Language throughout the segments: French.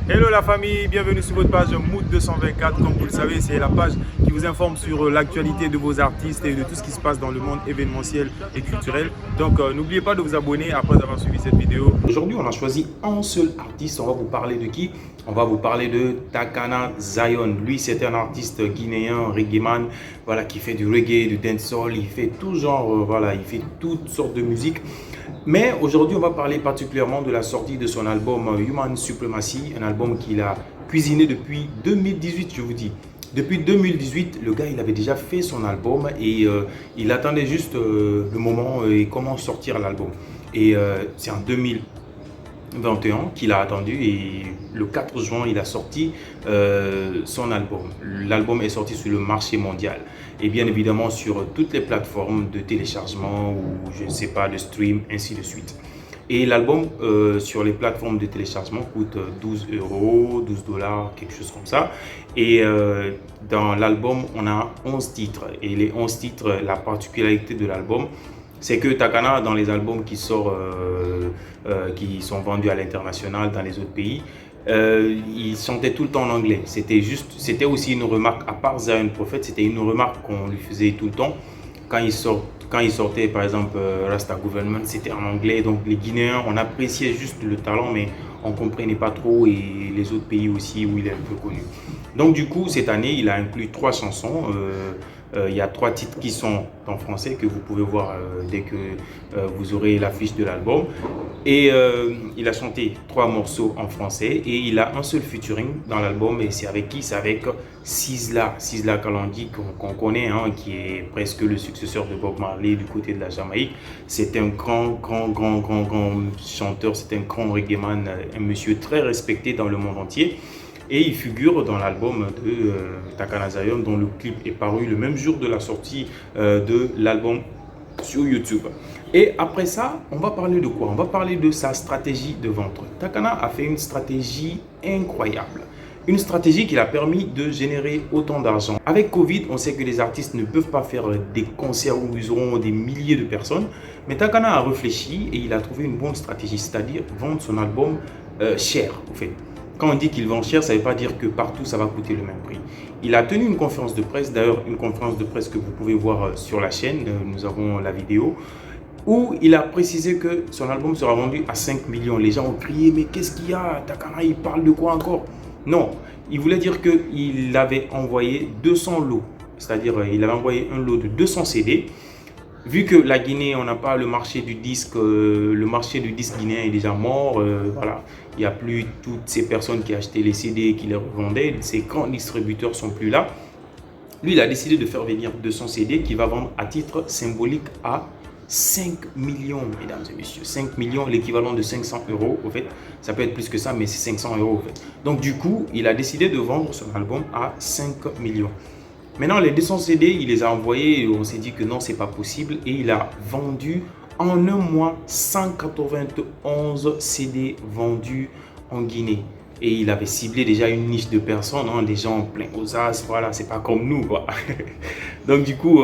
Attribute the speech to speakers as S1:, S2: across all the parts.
S1: Hello la famille, bienvenue sur votre page Mood 224. Comme vous le savez, c'est la page qui vous informe sur l'actualité de vos artistes et de tout ce qui se passe dans le monde événementiel et culturel. Donc n'oubliez pas de vous abonner après avoir suivi cette vidéo. Aujourd'hui, on a choisi un seul artiste. On va vous parler de qui? On va vous parler de Takana Zion. Lui, c'est un artiste guinéen, reggaeman, voilà, qui fait du reggae, du dancehall. Il fait tout genre, voilà, il fait toutes sortes de musique. Mais aujourd'hui, on va parler particulièrement de la sortie de son album Human Supremacy, un album qu'il a cuisiné depuis 2018, je vous dis. Depuis 2018, le gars, il avait déjà fait son album et il attendait juste le moment et comment sortir l'album. Et c'est en 2021 qu'il a attendu et le 4 juin, il a sorti son album. L'album est sorti sur le marché mondial et bien évidemment sur toutes les plateformes de téléchargement ou je ne sais pas, de stream, ainsi de suite. Et l'album sur les plateformes de téléchargement coûte 12 euros, 12 dollars, quelque chose comme ça. Et dans l'album, on a 11 titres. Et les 11 titres, la particularité de l'album, c'est que Takana, dans les albums qui sortent, qui sont vendus à l'international dans les autres pays, il chantait tout le temps en anglais. C'était aussi une remarque, à part Zion Prophet, c'était une remarque qu'on lui faisait tout le temps. Quand il sortait, par exemple, Rasta Government, c'était en anglais. Donc les Guinéens, on appréciait juste le talent, mais on ne comprenait pas trop. Et les autres pays aussi où il est un peu connu. Donc du coup, cette année, il a inclus 3 chansons. Il y a 3 titres qui sont en français que vous pouvez voir dès que vous aurez l'affiche de l'album. Et il a chanté 3 morceaux en français et il a un seul featuring dans l'album. Et c'est avec qui? C'est avec Sizzla Kalonji qu'on connaît, hein, qui est presque le successeur de Bob Marley du côté de la Jamaïque. C'est un grand chanteur, c'est un grand reggaeman, un monsieur très respecté dans le monde entier. Et il figure dans l'album de Takana Zion, dont le clip est paru le même jour de la sortie de l'album sur YouTube. Et après ça, on va parler de quoi? On va parler de sa stratégie de vente. Takana a fait une stratégie incroyable. Une stratégie qui l'a permis de générer autant d'argent. Avec Covid, on sait que les artistes ne peuvent pas faire des concerts où ils auront des milliers de personnes. Mais Takana a réfléchi et il a trouvé une bonne stratégie, c'est-à-dire vendre son album cher, en fait. Quand on dit qu'il vend cher, ça ne veut pas dire que partout ça va coûter le même prix. Il a tenu une conférence de presse, d'ailleurs une conférence de presse que vous pouvez voir sur la chaîne, nous avons la vidéo, où il a précisé que son album sera vendu à 5 millions. Les gens ont crié, mais qu'est-ce qu'il y a? Takana, il parle de quoi encore? Non, il voulait dire qu'il avait envoyé 200 lots, c'est-à-dire il avait envoyé un lot de 200 CD. Vu que la Guinée, on n'a pas le marché du disque guinéen est déjà mort, voilà. Il n'y a plus toutes ces personnes qui achetaient les CD et qui les revendaient, ces grands distributeurs ne sont plus là. Lui, il a décidé de faire venir 200 CD qu'il va vendre à titre symbolique à 5 millions, mesdames et messieurs. 5 millions, l'équivalent de 500 euros, au fait. Ça peut être plus que ça, mais c'est 500 euros, au fait. Donc, du coup, il a décidé de vendre son album à 5 millions. Maintenant, les 200 CD, il les a envoyés et on s'est dit que non, c'est pas possible. Et il a vendu en un mois 191 CD vendus en Guinée. Et il avait ciblé déjà une niche de personnes, hein, des gens pleins aux as, voilà, c'est pas comme nous, quoi. Donc du coup,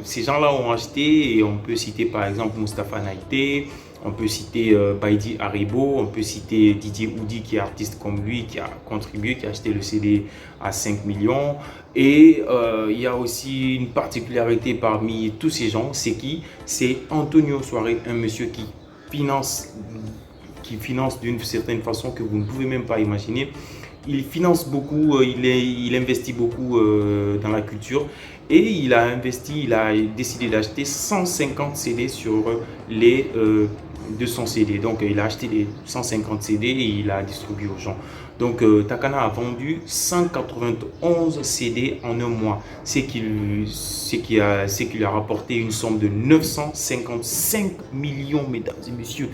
S1: ces gens-là ont acheté et on peut citer par exemple Mustapha Naïté, on peut citer Baidi Haribo, on peut citer Didier Oudi qui est artiste comme lui, qui a contribué, qui a acheté le CD à 5 millions. Et il y a aussi une particularité parmi tous ces gens, c'est qui? C'est Antonio Soare, un monsieur qui finance d'une certaine façon que vous ne pouvez même pas imaginer. Il finance beaucoup, il investit beaucoup dans la culture et il a décidé d'acheter 150 CD sur les 200 CD. Donc il a acheté les 150 CD et il a distribué aux gens. Donc Takana a vendu 191 CD en un mois, ce qui lui a rapporté une somme de 955 millions, mesdames et messieurs.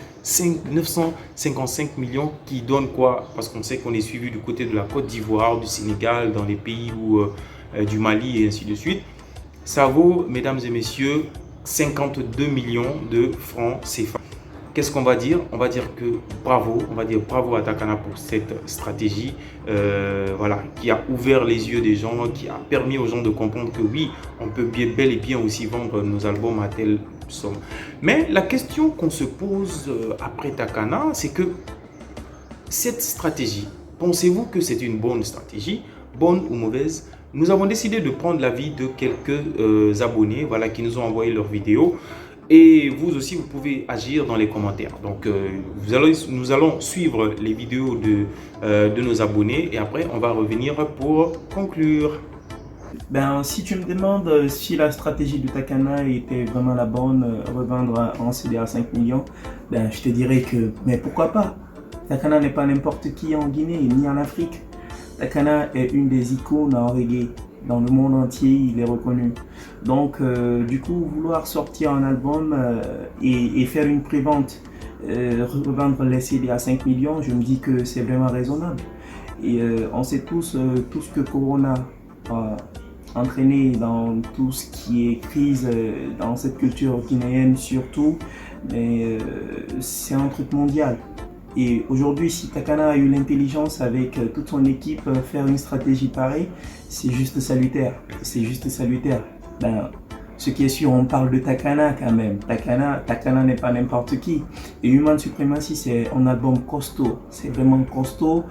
S1: 955 millions qui donne quoi? Parce qu'on sait qu'on est suivi du côté de la Côte d'Ivoire, du Sénégal, dans les pays du Mali et ainsi de suite. Ça vaut, mesdames et messieurs, 52 millions de francs CFA. Qu'est-ce qu'on va dire? On va dire que bravo, on va dire bravo à Takana pour cette stratégie voilà, qui a ouvert les yeux des gens, qui a permis aux gens de comprendre que oui, on peut bel et bien aussi vendre nos albums à telle somme. Mais la question qu'on se pose après Takana, c'est que Cette stratégie, pensez-vous que c'est une bonne stratégie, bonne ou mauvaise? Nous avons décidé de prendre l'avis de quelques abonnés, voilà, qui nous ont envoyé leurs vidéos. Et vous aussi, vous pouvez agir dans les commentaires. Donc, nous allons suivre les vidéos de nos abonnés et après, on va revenir pour conclure.
S2: Ben, si tu me demandes si la stratégie de Takana était vraiment la bonne, revendre en CD à 5 millions, ben, je te dirais que, mais pourquoi pas? Takana n'est pas n'importe qui en Guinée ni en Afrique. Takana est une des icônes en reggae. Dans le monde entier, il est reconnu. Donc, du coup, vouloir sortir un album et faire une prévente, revendre les CD à 5 millions, je me dis que c'est vraiment raisonnable. Et on sait tous tout ce que Corona a entraîné dans tout ce qui est crise dans cette culture guinéenne surtout, mais c'est un truc mondial. Et aujourd'hui, si Takana a eu l'intelligence avec toute son équipe faire une stratégie pareille, c'est juste salutaire. C'est juste salutaire. Ben, ce qui est sûr, on parle de Takana quand même. Takana n'est pas n'importe qui. Et Human Supremacy, c'est un album costaud. C'est vraiment costaud.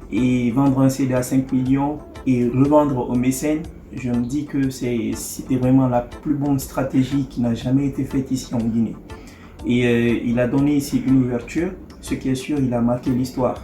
S2: Et vendre un CD à 5 millions et revendre aux mécènes, je me dis que c'était vraiment la plus bonne stratégie qui n'a jamais été faite ici en Guinée. Et il a donné ici une ouverture. Ce qui est sûr, il a marqué l'histoire.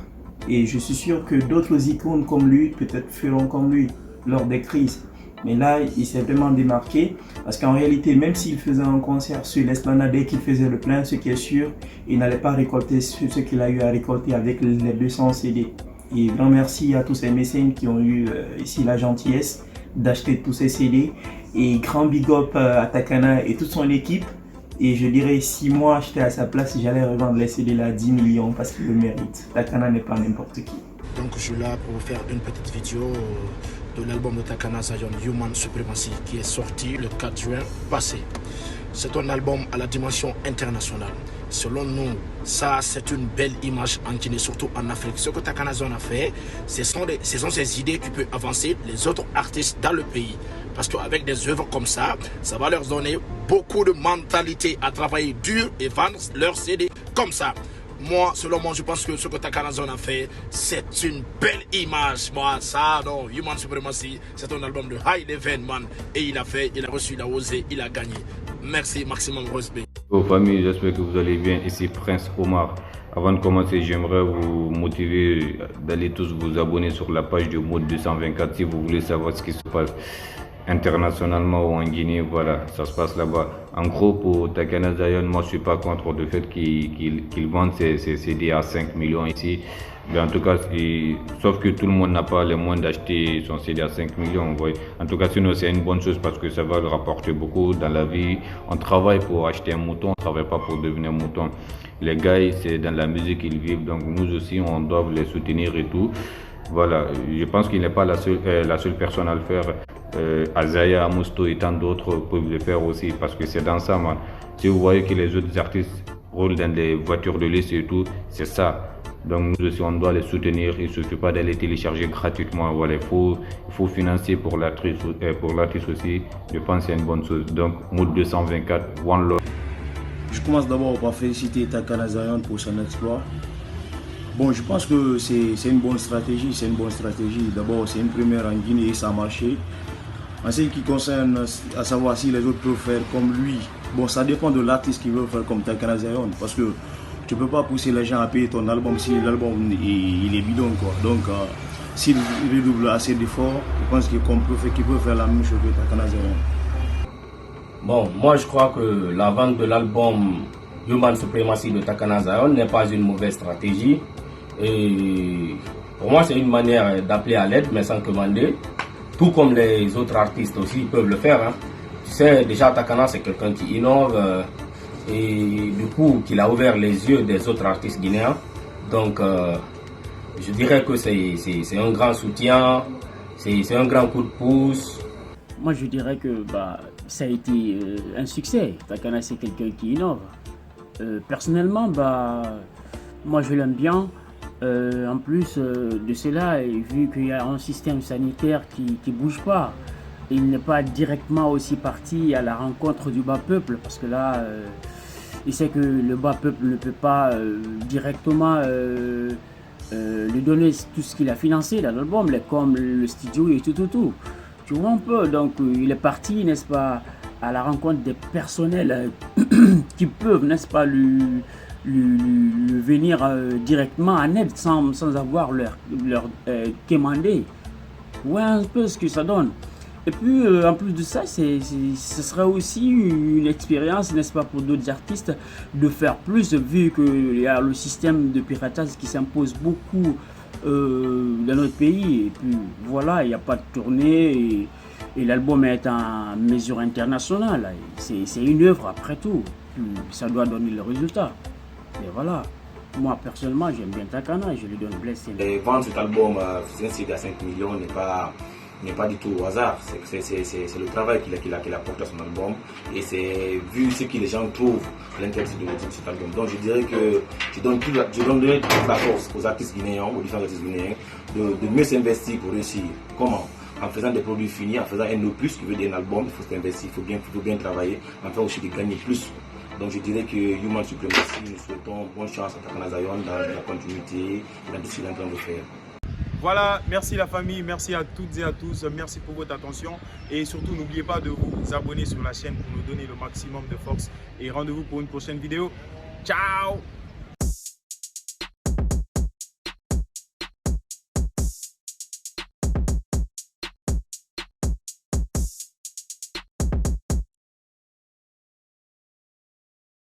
S2: Et je suis sûr que d'autres icônes comme lui, peut-être feront comme lui lors des crises. Mais là, il s'est vraiment démarqué parce qu'en réalité, même s'il faisait un concert sur l'esplanade et qu'il faisait le plein, ce qui est sûr, il n'allait pas récolter ce qu'il a eu à récolter avec les 200 CD. Et grand merci à tous ces mécènes qui ont eu ici la gentillesse d'acheter tous ces CD. Et grand big up à Takana et toute son équipe. Et je dirais, si moi j'étais à sa place, j'allais revendre les CD là à 10 millions parce qu'il le mérite. Takana n'est pas n'importe qui.
S3: Donc je suis là pour vous faire une petite vidéo de l'album de Takana Zion, Human Supremacy, qui est sorti le 4 juin passé. C'est un album à la dimension internationale. Selon nous, ça c'est une belle image en Guinée, surtout en Afrique. Ce que Takana Zion a fait, ce sont ces idées qui peuvent avancer les autres artistes dans le pays. Parce qu'avec des œuvres comme ça va leur donner beaucoup de mentalité à travailler dur et vendre leurs CD comme ça. Moi, selon moi, je pense que ce que Takana Zion a fait, c'est une belle image. Moi, ça, non, Human Supremacy, c'est un album de high level, man. Et il a fait, il a reçu, il a osé, il a gagné. Merci, maximum respect.
S4: Aux familles, j'espère que vous allez bien. Ici Prince Omar. Avant de commencer, j'aimerais vous motiver d'aller tous vous abonner sur la page de Mode 224 si vous voulez savoir ce qui se passe internationalement ou en Guinée. Voilà, ça se passe là-bas. En gros, pour Takana Zion, moi je suis pas contre le fait qu'il vende ses CD à 5 millions ici. Mais en tout cas, sauf que tout le monde n'a pas les moyens d'acheter son CD à 5 millions. Ouais. En tout cas, sinon c'est une bonne chose parce que ça va le rapporter beaucoup dans la vie. On travaille pour acheter un mouton, on ne travaille pas pour devenir mouton. Les gars, c'est dans la musique qu'ils vivent, donc nous aussi, on doit les soutenir et tout. Voilà, je pense qu'il n'est pas la seule personne à le faire. Azaya, Amusto et tant d'autres peuvent le faire aussi parce que c'est dans ça, man. Si vous voyez que les autres artistes roulent dans des voitures de luxe et tout, c'est ça. Donc nous aussi, on doit les soutenir. Il ne suffit pas d'aller télécharger gratuitement. Voilà, il faut financer pour l'artiste aussi. Je pense que c'est une bonne chose. Donc, Mode 224, One Love.
S5: Je commence d'abord par féliciter Takana Zion pour son exploit. Bon, je pense que c'est une bonne stratégie. D'abord, c'est une première en Guinée et ça a marché. En ce qui concerne à savoir si les autres peuvent faire comme lui, bon, ça dépend de l'artiste qui veut faire comme Takana Zion. Parce que tu ne peux pas pousser les gens à payer ton album si l'album il est bidon, quoi. Donc, s'il redouble assez d'efforts, je pense qu'il peut faire la même chose que Takana Zion.
S6: Bon, moi je crois que la vente de l'album Human Supremacy de Takana Zion n'est pas une mauvaise stratégie. Et pour moi, c'est une manière d'appeler à l'aide, mais sans commander. Tout comme les autres artistes aussi peuvent le faire. Hein. Tu sais, déjà Takana, c'est quelqu'un qui innove et du coup, qu'il a ouvert les yeux des autres artistes guinéens. Donc, je dirais que c'est un grand soutien, c'est un grand coup de pouce.
S7: Moi, je dirais que ça a été un succès. Takana, c'est quelqu'un qui innove. Personnellement, moi, je l'aime bien. En plus de cela, vu qu'il y a un système sanitaire qui bouge pas, il n'est pas directement aussi parti à la rencontre du bas peuple parce que là, il sait que le bas peuple ne peut pas directement lui donner tout ce qu'il a financé dans l'album, comme le studio et tout. Tu vois un peu, donc il est parti, n'est-ce pas, à la rencontre des personnels qui peuvent, n'est-ce pas, lui venir directement en aide sans avoir leur quémander. Ouais, un peu ce que ça donne. Et puis, en plus de ça, ce serait aussi une expérience, n'est-ce pas, pour d'autres artistes de faire plus, vu qu'il y a le système de piratage qui s'impose beaucoup dans notre pays. Et puis, voilà, il n'y a pas de tournée et l'album est en mesure internationale. C'est une œuvre, après tout. Puis, ça doit donner le résultat. Et voilà. Moi, personnellement, j'aime bien Takana et je lui donne Blessing.
S8: Et vendre cet album à 5 millions n'est pas du tout au hasard. C'est le travail qu'il a porté à son album. Et c'est vu ce que les gens trouvent à l'intérieur de cet album. Donc je dirais que je donnerai toute la force aux artistes guinéens, aux différents artistes guinéens, de mieux s'investir pour réussir. Comment? En faisant des produits finis, en faisant un de plus, qui veut dire un album, il faut s'investir, il faut bien travailler, en faisant aussi de gagner plus. Donc je dirais que Human Supremacy, nous souhaitons bonne chance à Takana Zion dans la continuité et dans tout ce qu'il est en train de faire.
S1: Voilà, merci la famille, merci à toutes et à tous, merci pour votre attention et surtout n'oubliez pas de vous abonner sur la chaîne pour nous donner le maximum de force et rendez-vous pour une prochaine vidéo. Ciao!